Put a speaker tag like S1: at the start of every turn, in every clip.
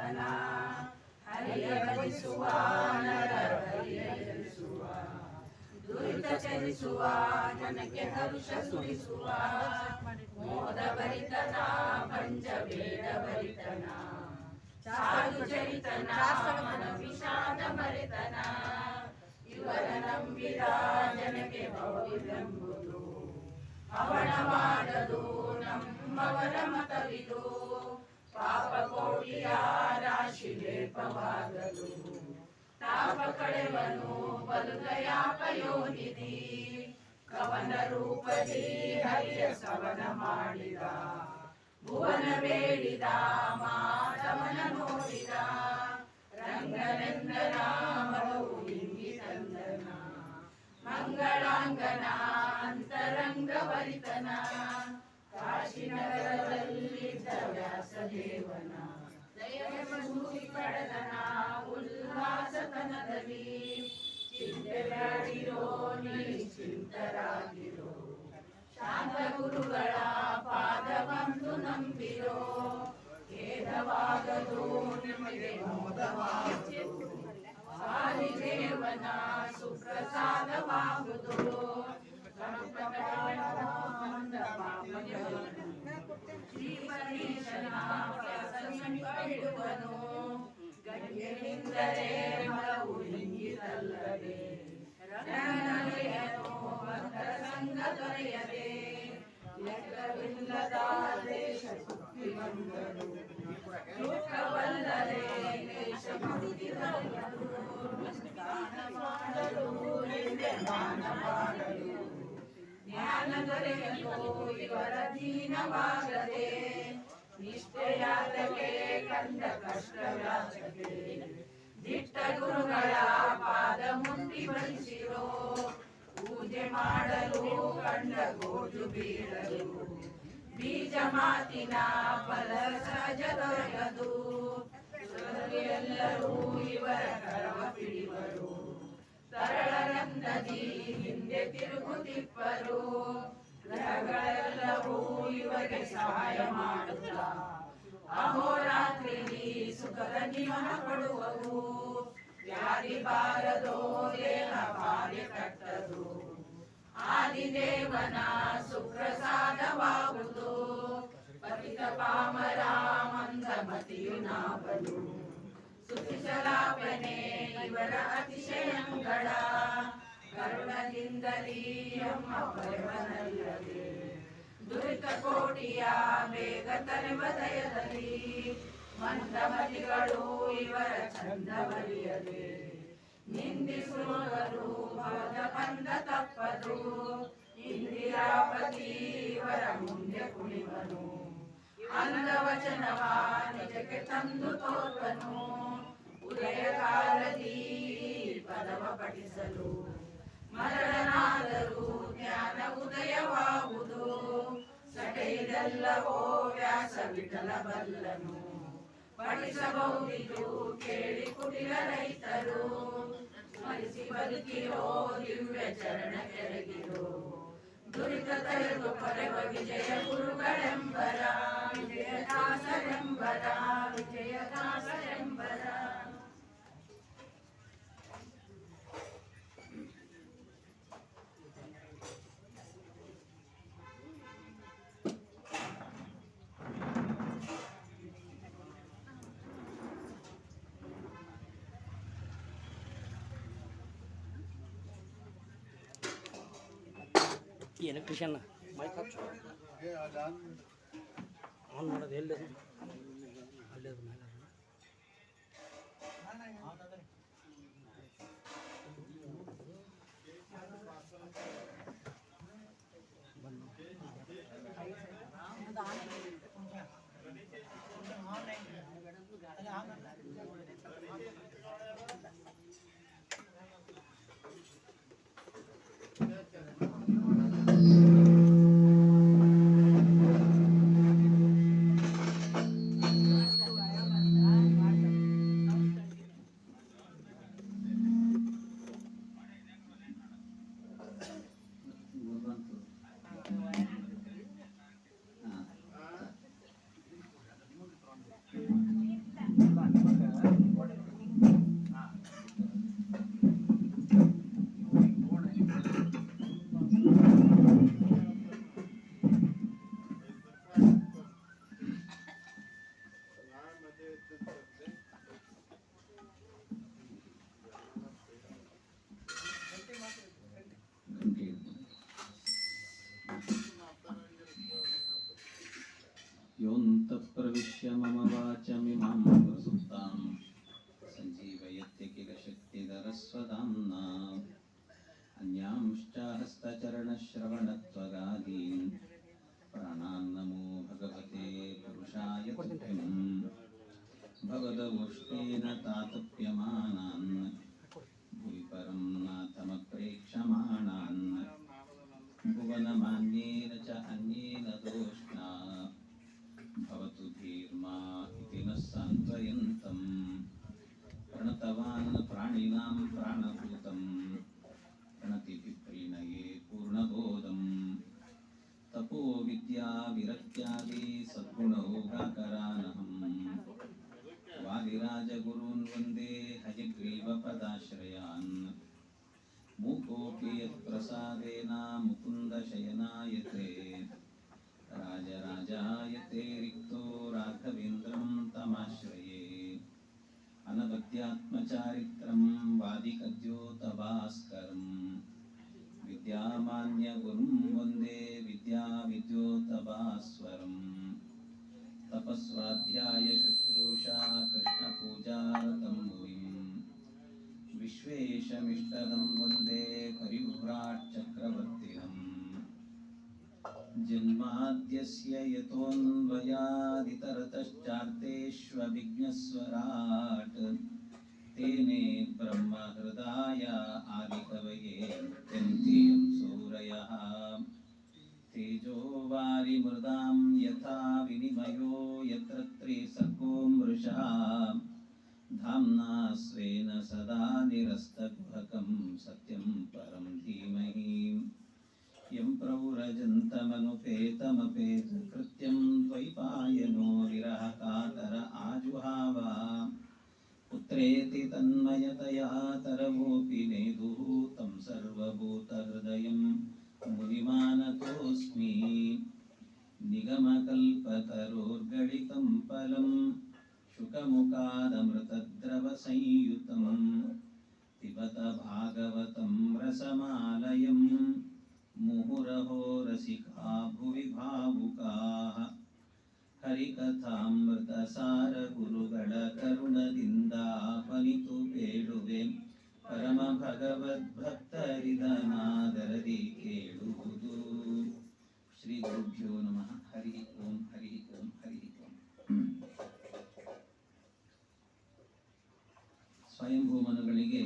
S1: ಭರಿತನ ಹರಿಯ ಭಜಿಸುವ ನರ ಹರಿಯ ಜನಿಸುವ ದುರಿತ ಚರಿಸುವ ಜನಕ್ಕೆ ಹರುಷ ಸುರಿಸುವ ಮೋದ ಭರಿತನ ಪಂಚವೇದ ಭರಿತನ ಸಾಧು ಚರಿತನ ಮನ ವಿಷಾದ ಮರೆತನ ಇವರ ನಂಬಿದ ಜನಕ್ಕೆ ಭವವಿದೆಂಬುದು ಅವನವಾದದು ನಮ್ಮವರ ಮತವಿದು ಪಾಪ ಕೋಟಿಯ ರಾಶಿ ಲೇಪವಾಗದು ತಾಪ ಕಳೆವನು ಬಲು ದಯಾಪಯೋನಿಧಿ ಕವನ ರೂಪದಿ ಹರಿಯ ಸವನ ಮಾಡಿದ ಭುವನ ಬೇಡಿದ ಮಾಧವನ ನೋಡಿದ ರಂಗನಂದನ ಮಗವು ಹಿಂಗಿ ತಂದನ ಮಂಗಳಾಂಗನ ಅಂತರಂಗ ವರಿತನ ಕಾಶಿನಗರದಲ್ಲಿದ್ದ ವ್ಯಾಸದೇವನ ದಯಮೂರ್ತಿ ಪಡೆದನ ಉಲ್ಲಾಸತನದಲ್ಲಿ ಚಿಂತೆಯಾಡಿರೋ ನಿಶ್ಚಿಂತರಾಗಿರೋ ಶಾಂತ ಗುರುಗಳ ಪಾದವನ್ನು ನಂಬಿರೋ ಖೇದವಾಗದು ನಿಮಗೆ ಮೋದವಾಗದು ಆದಿದೇವನ ಸುಪ್ರಸಾದವಾಗುವುದು ಶ್ರೀಪರೀಶನ ಬಿಡುವನು ಗಣ್ಯನಿಂದಲೇ ಮರವು ಹಿಂಗಿದಲ್ಲದೆ ರಣನಯನು ಭಕ್ತರ ಸಂಗ ದೊರೆಯದೆ ಲೆಕ್ಕವಿಲ್ಲದ ದೇಶ ಸುತ್ತಿ ಬಂದರು ಲೋಕವಲ್ಲದೆ ದೇಶ ಮುಗಿದಿರಲು ದಾನ ಮಾಡಲು ಹಿಂದೆ ದಾನ ಮಾಡಲು ಜ್ಞಾನ ದೊರೆಯಲು ಇವರ ದೀನವಾಗದೆ ನಿಷ್ಠೆಯಾದಗೆ ಕಂಡ ಕಷ್ಟವ್ಯಾಸಗೆ ದಿಟ್ಟ ಗುರುಗಳ ಪಾದ ಮುಟ್ಟಿ ಬಲಿಸಿರೋ ಪೂಜೆ ಮಾಡಲು ಕಂಡ ಗೋಜು ಬೀಳಲು ಬೀಜ ಮಾತಿನ ಫಲ ಸಹಜ ದೊರೆಯದು ಎಲ್ಲರೂ ಇವರ ಕರವ ಪಿಡಿವರು ತರಳರಂದದಿ ಹಿಂದೆ ತಿರುಗುತ್ತಿಪ್ಪರು ಗ್ರಹಗಳೆಲ್ಲವೂ ಇವರಿಗೆ ಸಹಾಯ ಮಾಡುತ್ತ ಅಹೋರಾತ್ರಿ ಸುಖದ ಜೀವನ ಕೊಡುವವು ವ್ಯಾಧಿ ಬಾರದೋ ದೇಹ ಕಾರ್ಯ ಕಟ್ಟದು ಆದಿದೇವನ ಸುಪ್ರಸಾದವಾಗುವುದು ಪತಿತ ಪಾಮರ ಮಂದಮತಿಯು ನಾವಲು ಸುತಿಸಲಾಪನೆ ಇವರ ಅತಿಶಯಂಗಳ ಕರುಣದಿಂದಲೀ ಅಮ್ಮ ಪರವನಲ್ಲದೆ ದುರಿತ ಕೋಟಿಯ ಬೇಗ ತಲೆವ ದಯದಲ್ಲಿ ಮಂದಮತಿಗಳು ಇವರ ಚಂದವರಿಯದೆ ನಿಂದಿಸುವರು ಭವದ ಬಂದ ತಪ್ಪದು ಇಂದಿರಾಪತಿ ಇವರ ಮುಂದೆ ಕುಣಿವನು ಅಂದವಚನವ ನಿಜಕ್ಕೆ ತಂದು ತೋರ್ವನು ಉದಯ ಕಾಲದಿ ಪದವ ಪಠಿಸಲು ಮರಣನಾದರೂ ಜ್ಞಾನ ಉದಯವಾಗುವುದು ಸಟೆಯಿದೆಲ್ಲವೋ ವ್ಯಾಸ ವಿಠಲ ಬಲ್ಲನು ಪಠಿಸಬಹುದಿದು ಕೇಳಿ ಕುಟಿಲ ರೈತರು ಸ್ಮರಿಸಿ ಬದುಕಿರೋ ದಿವ್ಯ ಚರಣ ಕೆಳಗಿರೋ ದುರಿತ ತಲೆದು ಪರವ ವಿಜಯ ಗುರುಗಳೆಂಬರ ವಿಜಯದಾಸರೆಂಬರ ವಿಜಯದಾಸರೆಂಬರ
S2: ಎಲೆಕ್ಟ್ರಿಷಿಯನ್ ಮೈಕ್ ಹಚ್ಚು ಆನ್ ಮಾಡೋದು ಎಲ್ಲಿ ಅಲ್ಲೇ ಅದು ಮೇಲೆ
S3: ಯೋಂತಃ ಪ್ರವಿಶ್ಯ ಮಮ ವಾಚಮಿಮಾಂ ಪ್ರಸುಪ್ತಾಂ ಸಂಜೀವಯತ್ಯ ಕಿಲ ಶಕ್ತಿಧರಸ್ವಧಾಮ್ನಾ ಅನ್ಯಾಂಶ್ಚ ಹಸ್ತಚರಣಶ್ರವಣತ್ವಗಾದೀನ್ ಪ್ರಾಣಾನ್ನಮೋ ಭಗವತೆ ಪುರುಷಾಯ ತುಭ್ಯಂ ಭವದವೋಷ್ಠೇನ ತಾತಪ್ಯಮಾನಾನ್ ಭುವಿ ಪರಂ ನಾಥಮಪ್ರೇಕ್ಷಮಾಣಾನ್ ಭುವನಮಾನ್ಯೇನ ಚ ಅನ್ಯೇನ ದೋಷ್ಣಾ ಭವತು ಧೀರ್ಮಾ ಇತಿ ನಃ ಸಾಂತ್ವಯಂತಂ ಪ್ರಣತವಾನ್ ಪ್ರಾಣಿನಾಂ ಪ್ರಾಣಭೂತಂ ಪ್ರಣತಿಭಿ ಪ್ರೀಣಯೇ ಪೂರ್ಣಬೋಧಂ ತಪೋ ವಿದ್ಯಾ ವಿರಕ್ತ್ಯಾದಿ ಸದ್ಗುಣೌಘಾಕರಾನಹಂ ವಾದಿರಾಜಗುರೂನ್ ವಂದೇ ಹಯಗ್ರೀವಪದಾಶ್ರಯಾನ್ ಮೂಕೋಪಿ ಯತ್ಪ್ರಸಾದೇನ ಮುಕುಂದಶಯನಾಯತೆ ರಾಜರಾಜಾಯತೆ ರಿಕ್ತೋ ರಾಘವೇಂದ್ರಂ ತಮಾಶ್ರಯೇ ಅನವದ್ಯಾತ್ಮಚಾರಿತ್ರಂ ವಾದಿಕದ್ಯೋತಭಾಸ್ಕರಂ ವಿದ್ಯಾಮಾನ್ಯಗುರುಂ ವಂದೇ ವಿದ್ಯಾವಿದ್ಯೋತಭಾಸ್ವರಂ ತಪಸ್ವಾಧ್ಯಾಯ ಶುಶ್ರೂಷಾ ಕೃಷ್ಣಪೂಜಾರತಂ ಮುನಿಂ ವಿಶ್ವೇಶಮಿಷ್ಟದಂ ವಂದೇ ಪರಿವ್ರಾಟ್ ಚಕ್ರವರ್ತಿನಂ ಜನ್ಮಾದ್ಯಸ್ಯ ಯತೋನ್ವಯಾದಿತರತಶ್ಚಾರ್ತೇಷ್ವವಿಘ್ನಸ್ವರಾಟ್ ತೇನೇ ಬ್ರಹ್ಮ ಹೃದಯ ಆದಿಕವಯೇ ಮುಹ್ಯಂತಿ ಸೂರಯಃ ತೇಜೋ ವಾರಿಮೃದಾಂ ಯಥಾ ವಿನಿಮಯೋ ಯತ್ರ ತ್ರಿಸರ್ಗೋ ಮೃಷಾ ಧಾಮ್ನಾ ಸ್ವೇನ ಸದಾ ನಿರಸ್ತಗುಹಕಂ ಸತ್ಯಂ ಪರಂ ಧೀಮಹಿ ಯಂ ಪ್ರವ್ರಜन्तಮನುಪೇತಮಪೇತಕೃತ್ಯಂ ದ್ವೈಪಾಯನೋ ವಿರಹ ಕಾತರ ಆಜುಹಾವ ಪುತ್ರೇತಿ ತನ್ಮಯತಯಾ ತರವೋಪಿ ನೇದುಃ तं ಸರ್ವಭೂತಹೃದಯಂ ಮುನಿಮಾನತೋಸ್ಮಿ ನಿಗಮಕಲ್ಪತರೋರ್ಗಳಿತಂ ಫಲಂ ಶುಕಮುಖಾದಮೃತದ್ರವಸಂಯುತಂ ಪಿಬತ ಭಾಗವತಂ ರಸಮಾಲಯಂ ಮುಹುರಹೋ ರಸಿಕಾ ಭುವಿ ಭಾವುಕಾಃ ಹರಿಕಥಾಮೃತಸಾರ ಗುರುಗಳ ಕರುಣದಿಂದ ಆಹ್ವನಿತು ಬೇಡುವೆ ಪರಮ ಭಗವದ್ಭಕ್ತರಿದನಾದರದಿ ಕೇಳುವುದು. ಶ್ರೀ ಗುರುಭ್ಯೋ ನಮಃ. ಹರಿ ಓಂ ಹರಿ ಓಂ ಹರಿ ಓಂ. ಸ್ವಯಂಭೂಮನುಗಳಿಗೆ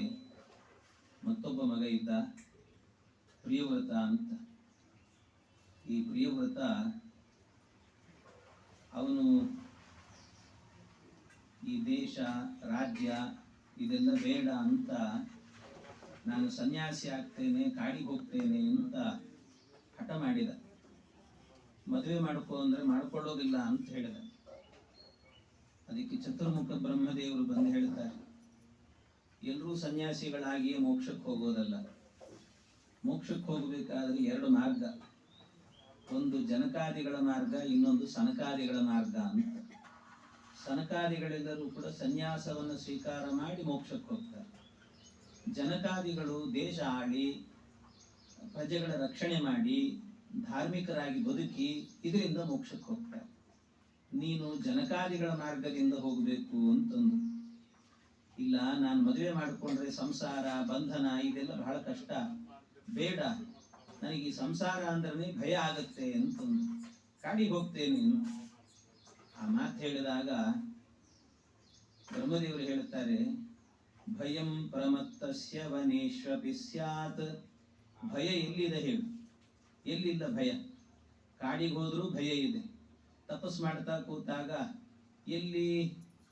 S3: ಮತ್ತೊಬ್ಬ ಮಗ ಇದ್ದ, ಪ್ರಿಯವ್ರತ ಅಂತ. ಈ ಪ್ರಿಯವ್ರತ ಅವನು ಈ ದೇಶ ರಾಜ್ಯ ಇದೆಲ್ಲ ಬೇಡ ಅಂತ, ನಾನು ಸನ್ಯಾಸಿ ಆಗ್ತೇನೆ, ಕಾಡಿಗೆ ಹೋಗ್ತೇನೆ ಅಂತ ಹಠ ಮಾಡಿದ. ಮದುವೆ ಮಾಡ್ಕೋ ಅಂದ್ರೆ ಮಾಡ್ಕೊಳ್ಳೋದಿಲ್ಲ ಅಂತ ಹೇಳಿದ. ಅದಕ್ಕೆ ಚತುರ್ಮುಖ ಬ್ರಹ್ಮದೇವರು ಬಂದು ಹೇಳ್ತಾರೆ, ಎಲ್ಲರೂ ಸನ್ಯಾಸಿಗಳಾಗಿಯೇ ಮೋಕ್ಷಕ್ಕೆ ಹೋಗೋದಲ್ಲ. ಮೋಕ್ಷಕ್ಕೆ ಹೋಗಬೇಕಾದ್ರೆ ಎರಡು ಮಾರ್ಗ, ಒಂದು ಜನಕಾದಿಗಳ ಮಾರ್ಗ, ಇನ್ನೊಂದು ಸನಕಾದಿಗಳ ಮಾರ್ಗ ಅಂತ. ಸನಕಾದಿಗಳೆಲ್ಲರೂ ಕೂಡ ಸನ್ಯಾಸವನ್ನು ಸ್ವೀಕಾರ ಮಾಡಿ ಮೋಕ್ಷಕ್ಕೆ ಹೋಗ್ತಾರೆ. ಜನಕಾದಿಗಳು ದೇಶ ಆಳಿ ಪ್ರಜೆಗಳ ರಕ್ಷಣೆ ಮಾಡಿ ಧಾರ್ಮಿಕರಾಗಿ ಬದುಕಿ ಇದರಿಂದ ಮೋಕ್ಷಕ್ಕೆ ಹೋಗ್ತಾರೆ. ನೀನು ಜನಕಾದಿಗಳ ಮಾರ್ಗದಿಂದ ಹೋಗಬೇಕು ಅಂತಂದು. ಇಲ್ಲ, ನಾನು ಮದುವೆ ಮಾಡಿಕೊಂಡ್ರೆ ಸಂಸಾರ ಬಂಧನ ಇದೆಲ್ಲ ಬಹಳ ಕಷ್ಟ, ಬೇಡ, ನನಗೆ ಈ ಸಂಸಾರ ಅಂದ್ರೆ ಭಯ ಆಗತ್ತೆ ಅಂತಂದು ಕಾಡಿಗೆ ಹೋಗ್ತೇನೆ. ಆ ಮಾತು ಹೇಳಿದಾಗ ಬ್ರಹ್ಮದೇವರು ಹೇಳ್ತಾರೆ, ಭಯಂ ಪ್ರಮತ್ತಸ್ಯ ವನೇಶ್ವಪಿ ಸ್ಯಾತ್. ಭಯ ಎಲ್ಲಿದೆ ಹೇಳು? ಎಲ್ಲಿಲ್ಲ ಭಯ? ಕಾಡಿಗೆ ಹೋದ್ರೂ ಭಯ ಇದೆ. ತಪಸ್ ಮಾಡ್ತಾ ಕೂತಾಗ ಎಲ್ಲಿ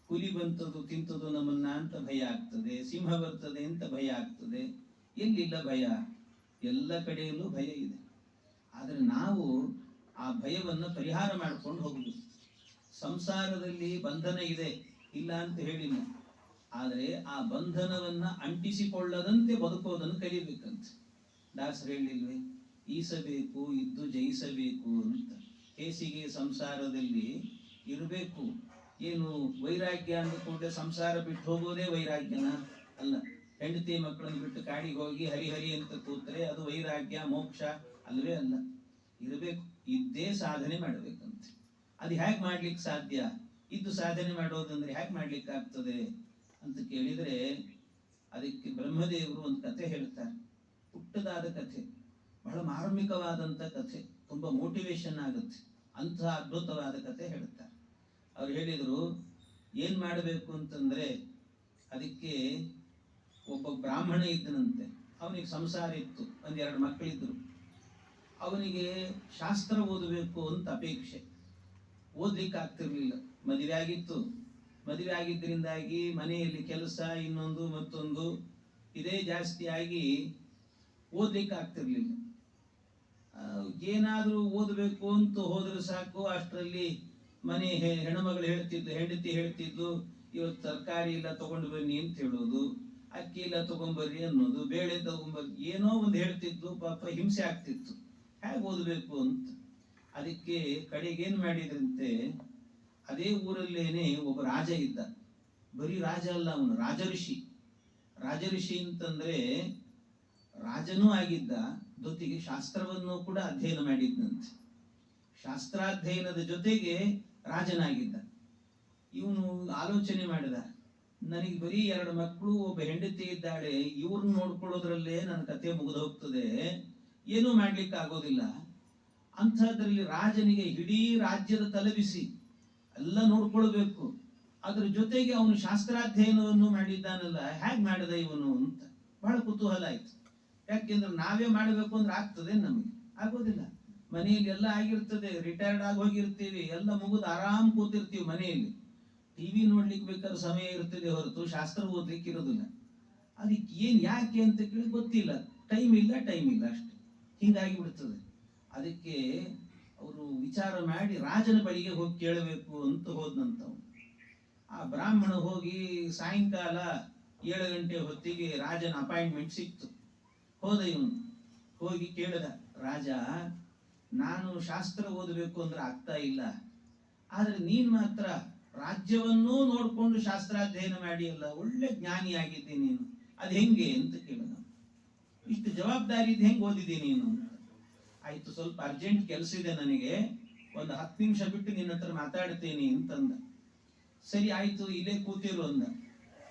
S3: ಹುಲಿ ಬಂತದು ತಿಂತದು ನಮ್ಮನ್ನ ಅಂತ ಭಯ ಆಗ್ತದೆ, ಸಿಂಹ ಬರ್ತದೆ ಅಂತ ಭಯ ಆಗ್ತದೆ. ಎಲ್ಲಿಲ್ಲ ಭಯ? ಎಲ್ಲ ಕಡೆಯಲ್ಲೂ ಭಯ ಇದೆ. ಆದರೆ ನಾವು ಆ ಭಯವನ್ನು ಪರಿಹಾರ ಮಾಡ್ಕೊಂಡು ಹೋಗುದು. ಸಂಸಾರದಲ್ಲಿ ಬಂಧನ ಇದೆ, ಇಲ್ಲ ಅಂತ ಹೇಳಿಲ್ಲ. ಆದರೆ ಆ ಬಂಧನವನ್ನ ಅಂಟಿಸಿಕೊಳ್ಳದಂತೆ ಬದುಕೋದನ್ನು ಕಲಿಬೇಕಂತ ದಾಸರು ಹೇಳಿಲ್ವೇ? ಈಸಬೇಕು, ಇದ್ದು ಜಯಿಸಬೇಕು ಅಂತ. ಕೇಸಿಗೆ ಸಂಸಾರದಲ್ಲಿ ಇರಬೇಕು. ಏನು ವೈರಾಗ್ಯ ಅಂದುಕೊಂಡೆ ಸಂಸಾರ ಬಿಟ್ಟು ಹೋಗೋದೇ ವೈರಾಗ್ಯನ? ಅಲ್ಲ. ಹೆಂಡತಿ ಮಕ್ಕಳನ್ನು ಬಿಟ್ಟು ಕಾಡಿಗೆ ಹೋಗಿ ಹರಿಹರಿ ಅಂತ ಕೂತ್ರೆ ಅದು ವೈರಾಗ್ಯ ಮೋಕ್ಷ ಅಲ್ವೇ ಅಲ್ಲ. ಇರಬೇಕು, ಇದ್ದೇ ಸಾಧನೆ ಮಾಡಬೇಕಂತೆ. ಅದು ಹೇಗೆ ಮಾಡ್ಲಿಕ್ಕೆ ಸಾಧ್ಯ? ಇದ್ದು ಸಾಧನೆ ಮಾಡೋದಂದ್ರೆ ಹೇಗೆ ಮಾಡ್ಲಿಕ್ಕೆ ಆಗ್ತದೆ ಅಂತ ಕೇಳಿದ್ರೆ ಅದಕ್ಕೆ ಬ್ರಹ್ಮದೇವರು ಒಂದು ಕಥೆ ಹೇಳ್ತಾರೆ. ಪುಟ್ಟದಾದ ಕಥೆ, ಬಹಳ ಮಾರ್ಮಿಕವಾದಂಥ ಕಥೆ, ತುಂಬಾ ಮೋಟಿವೇಶನ್ ಆಗುತ್ತೆ. ಅಂತಹ ಅದ್ಭುತವಾದ ಕಥೆ ಹೇಳ್ತಾರೆ. ಅವ್ರು ಹೇಳಿದ್ರು, ಏನ್ ಮಾಡಬೇಕು ಅಂತಂದ್ರೆ ಅದಕ್ಕೆ ಒಬ್ಬ ಬ್ರಾಹ್ಮಣ ಇದ್ದನಂತೆ. ಅವನಿಗೆ ಸಂಸಾರ ಇತ್ತು, ಒಂದೆರಡು ಮಕ್ಕಳಿದ್ರು. ಅವನಿಗೆ ಶಾಸ್ತ್ರ ಓದಬೇಕು ಅಂತ ಅಪೇಕ್ಷೆ. ಓದ್ಲಿಕ್ಕೆ ಆಗ್ತಿರ್ಲಿಲ್ಲ. ಮದುವೆ ಆಗಿತ್ತು. ಮದುವೆ ಆಗಿದ್ದರಿಂದಾಗಿ ಮನೆಯಲ್ಲಿ ಕೆಲಸ, ಇನ್ನೊಂದು ಮತ್ತೊಂದು ಇದೇ ಜಾಸ್ತಿ ಆಗಿ ಓದ್ಲಿಕ್ಕೆ ಆಗ್ತಿರ್ಲಿಲ್ಲ. ಏನಾದ್ರೂ ಓದಬೇಕು ಅಂತ ಹೋದ್ರೆ ಸಾಕು, ಅಷ್ಟರಲ್ಲಿ ಮನೆ ಹೆಣ್ಮಗಳು ಹೇಳ್ತಿದ್ದು, ಹೆಂಡತಿ ಹೇಳ್ತಿದ್ದು, ಇವತ್ತು ತರಕಾರಿ ಇಲ್ಲ ತಗೊಂಡು ಬನ್ನಿ ಅಂತ ಹೇಳೋದು, ಅಕ್ಕಿ ಇಲ್ಲ ತಗೊಂಡ್ಬರ್ರಿ ಅನ್ನೋದು, ಬೇಳೆ ತಗೊಂಡ್ಬರ್ರಿ, ಏನೋ ಒಂದು ಹೇಳ್ತಿದ್ದು. ಪಾಪ ಹಿಂಸೆ ಆಗ್ತಿತ್ತು. ಹೇಗೆ ಓದಬೇಕು ಅಂತ. ಅದಕ್ಕೆ ಕಡೆಗೇನು ಮಾಡಿದ್ರಂತೆ, ಅದೇ ಊರಲ್ಲೇನೆ ಒಬ್ಬ ರಾಜ ಇದ್ದ. ಬರೀ ರಾಜ ಅಲ್ಲ, ಅವನು ರಾಜಋಷಿ. ರಾಜಋಷಿ ಅಂತಂದ್ರೆ ರಾಜನೂ ಆಗಿದ್ದ, ಜೊತೆಗೆ ಶಾಸ್ತ್ರವನ್ನು ಕೂಡ ಅಧ್ಯಯನ ಮಾಡಿದ್ನಂತೆ. ಶಾಸ್ತ್ರಾಧ್ಯಯನದ ಜೊತೆಗೆ ರಾಜನಾಗಿದ್ದ. ಇವನು ಆಲೋಚನೆ ಮಾಡಿದ, ನನಗೆ ಬರೀ 2 ಮಕ್ಕಳು, ಒಬ್ಬ ಹೆಂಡತಿ ಇದ್ದಾಳೆ, ಇವ್ರನ್ನ ನೋಡ್ಕೊಳ್ಳೋದ್ರಲ್ಲೇ ನನ್ನ ಕಥೆ ಮುಗಿದು ಹೋಗ್ತದೆ, ಏನೂ ಮಾಡ್ಲಿಕ್ಕೆ ಆಗೋದಿಲ್ಲ. ಅಂಥದ್ರಲ್ಲಿ ರಾಜನಿಗೆ ಇಡೀ ರಾಜ್ಯದ ತಲೆಬಿಸಿ ಎಲ್ಲ ನೋಡ್ಕೊಳ್ಬೇಕು. ಅದ್ರ ಜೊತೆಗೆ ಅವನು ಶಾಸ್ತ್ರಾಧ್ಯಯನವನ್ನು ಮಾಡಿದ್ದಾನಲ್ಲ, ಹೇಗೆ ಮಾಡಿದ ಇವನು ಅಂತ ಬಹಳ ಕುತೂಹಲ ಆಯ್ತು. ಯಾಕೆಂದ್ರೆ ನಾವೇ ಮಾಡಬೇಕು ಅಂದ್ರೆ ಆಗ್ತದೆ? ನಮಗೆ ಆಗೋದಿಲ್ಲ. ಮನೆಯಲ್ಲಿ ಎಲ್ಲ ಆಗಿರ್ತದೆ, ರಿಟೈರ್ಡ್ ಆಗಿ ಹೋಗಿರ್ತೀವಿ, ಎಲ್ಲ ಮುಗಿದು ಆರಾಮ್ ಕೂತಿರ್ತೀವಿ ಮನೆಯಲ್ಲಿ. ಟಿವಿ ನೋಡ್ಲಿಕ್ಕೆ ಬೇಕಾದ್ರೆ ಸಮಯ ಇರ್ತದೆ ಹೊರತು ಶಾಸ್ತ್ರ ಓದ್ಲಿಕ್ಕೆ ಇರೋದಿಲ್ಲ. ಅದಕ್ಕೆ ಏನ್ ಯಾಕೆ ಅಂತ ಕೇಳಿ ಗೊತ್ತಿಲ್ಲ, ಟೈಮ್ ಇಲ್ಲ ಅಷ್ಟೇ, ಹಿಂಗಾಗಿ ಬಿಡ್ತದೆ. ಅದಕ್ಕೆ ಅವರು ವಿಚಾರ ಮಾಡಿ ರಾಜನ ಬಳಿಗೆ ಹೋಗಿ ಕೇಳಬೇಕು ಅಂತ ಹೋದ್ನಂತವ್. ಆ ಬ್ರಾಹ್ಮಣ ಹೋಗಿ ಸಾಯಂಕಾಲ 7 ಗಂಟೆ ಹೊತ್ತಿಗೆ ರಾಜನ ಅಪಾಯಿಂಟ್ಮೆಂಟ್ ಸಿಕ್ತು. ಹೋದ ಇವನು, ಹೋಗಿ ಕೇಳಿದ, ರಾಜ, ನಾನು ಶಾಸ್ತ್ರ ಓದಬೇಕು ಅಂದ್ರೆ ಆಗ್ತಾ ಇಲ್ಲ, ಆದ್ರೆ ನೀನ್ ಮಾತ್ರ ರಾಜ್ಯವನ್ನೂ ನೋಡ್ಕೊಂಡು ಶಾಸ್ತ್ರಾಧ್ಯಯನ ಮಾಡಿ ಅಲ್ಲ, ಒಳ್ಳೆ ಜ್ಞಾನಿ ಆಗಿದ್ದೆ ನೀನು, ಅದ್ ಹೆಂಗೆ ಅಂತ ಕೇಳಿದ. ಇಷ್ಟು ಜವಾಬ್ದಾರಿ ಇದ್ದು ಹೆಂಗ್ ಓದಿದೆ ನೀನು? ಆಯ್ತು, ಸ್ವಲ್ಪ ಅರ್ಜೆಂಟ್ ಕೆಲಸ ಇದೆ ನನಗೆ, ಒಂದು 10 ನಿಮಿಷ ಬಿಟ್ಟು ನಿನ್ನ ಹತ್ರ ಮಾತಾಡ್ತೇನೆ ಅಂತಂದ. ಸರಿ ಆಯ್ತು, ಇಲ್ಲೇ ಕೂತಿರು ಅಂದ.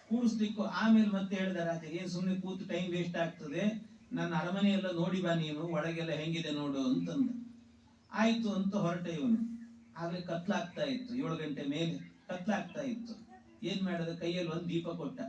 S3: ಕೂಡಿಸ್ಲಿಕ್ಕೂ ಆಮೇಲೆ ಮತ್ತೆ ಹೇಳ್ದ ರಾಜ, ಏನ್ ಸುಮ್ಮನೆ ಕೂತು ಟೈಮ್ ವೇಸ್ಟ್ ಆಗ್ತದೆ, ನನ್ನ ಅರಮನೆ ಎಲ್ಲ ನೋಡಿ ಬಾ ನೀನು, ಒಳಗೆಲ್ಲ ಹೆಂಗಿದೆ ನೋಡು ಅಂತಂದ. ಆಯ್ತು ಅಂತ ಹೊರಟ ಇವನು. ಆಗ್ಲೇ ಕತ್ಲಾಗ್ತಾ ಇತ್ತು, 7 ಗಂಟೆ ಮೇಲೆ ಕತ್ಲಾಗ್ತಾ ಇತ್ತು. ಏನ್ ಮಾಡದ, ಕೈಯಲ್ಲಿ ಒಂದು ದೀಪ ಕೊಟ್ಟ.